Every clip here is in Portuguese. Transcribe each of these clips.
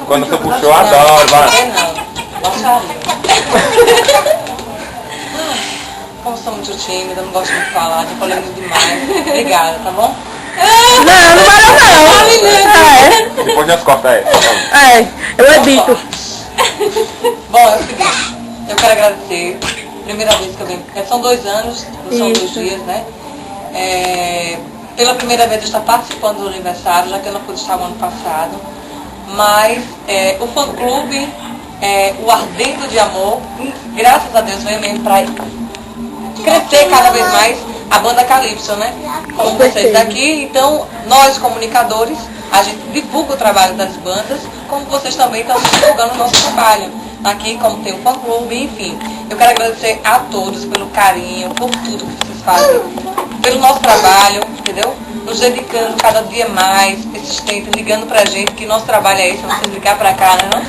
quando tu puxou, eu adoro, vai. Não, baixaria. Como sou muito tímida, não gosto muito de falar, já falei muito demais. Obrigada, tá bom? Não vai não. Depois nós corta aí. Eu edito. Bom, é o seguinte, eu quero agradecer. Primeira vez que eu venho, são 2 anos, não são 2 dias, né? Pela primeira vez eu estou participando do aniversário, já que eu não pude estar no ano passado. Mas o fã-clube, o Ardendo de Amor, graças a Deus veio mesmo para crescer cada vez mais a banda Calypso, né? Como vocês daqui, então nós comunicadores, a gente divulga o trabalho das bandas, como vocês também estão divulgando o nosso trabalho. Aqui, como tem o fã-clube, enfim. Eu quero agradecer a todos pelo carinho, por tudo que vocês fazem, pelo nosso trabalho, entendeu? Nos dedicando cada dia mais, persistente, ligando pra gente, que nosso trabalho é esse, vocês ligar pra cá, né? Não?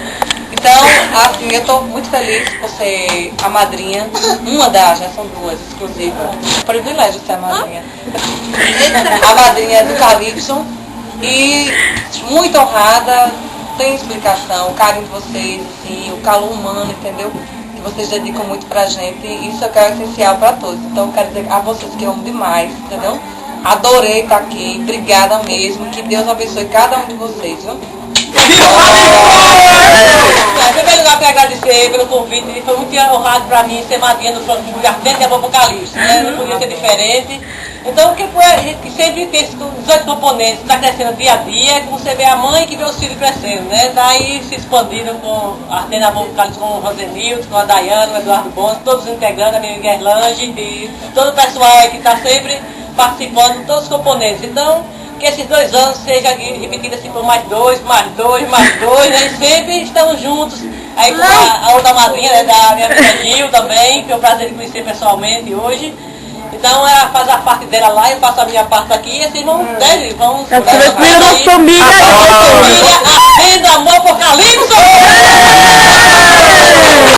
Então, assim, eu estou muito feliz por ser a madrinha, uma das, né? São 2, exclusiva. Privilégio ser a madrinha. A madrinha do Calypso. E muito honrada, tem explicação, o carinho de vocês, assim, o calor humano, entendeu? Que vocês dedicam muito pra gente, e isso é essencial pra todos. Então, eu quero dizer a vocês que eu amo demais, entendeu? Adorei estar aqui, obrigada mesmo, que Deus abençoe cada um de vocês, viu? Em primeiro lugar, quero agradecer pelo convite. Foi muito honrado para mim ser madrinha do fã-clube Ardendo de Amor Apocalipse, né? Não podia ser diferente. Então, que foi a gente que sempre tem esses 18 componentes, está crescendo dia a dia, como você vê a mãe que vê os filhos crescendo, né? Daí se expandiram com Ardendo de Amor Apocalipse, com o Rosenilton, com a Dayana, o Eduardo Bons, todos os integrantes, a minha Guerlange, e todo o pessoal aí que está sempre participando, todos os componentes. Então, que esses 2 anos seja repetido assim por mais 2, né? E sempre estamos juntos. Aí com a outra madrinha, né, da minha amiga Gil também, que é um prazer de conhecer pessoalmente hoje. Então ela faz a parte dela lá, eu faço a minha parte aqui, e assim vamos Família, Ardendo Amor Apocalipse!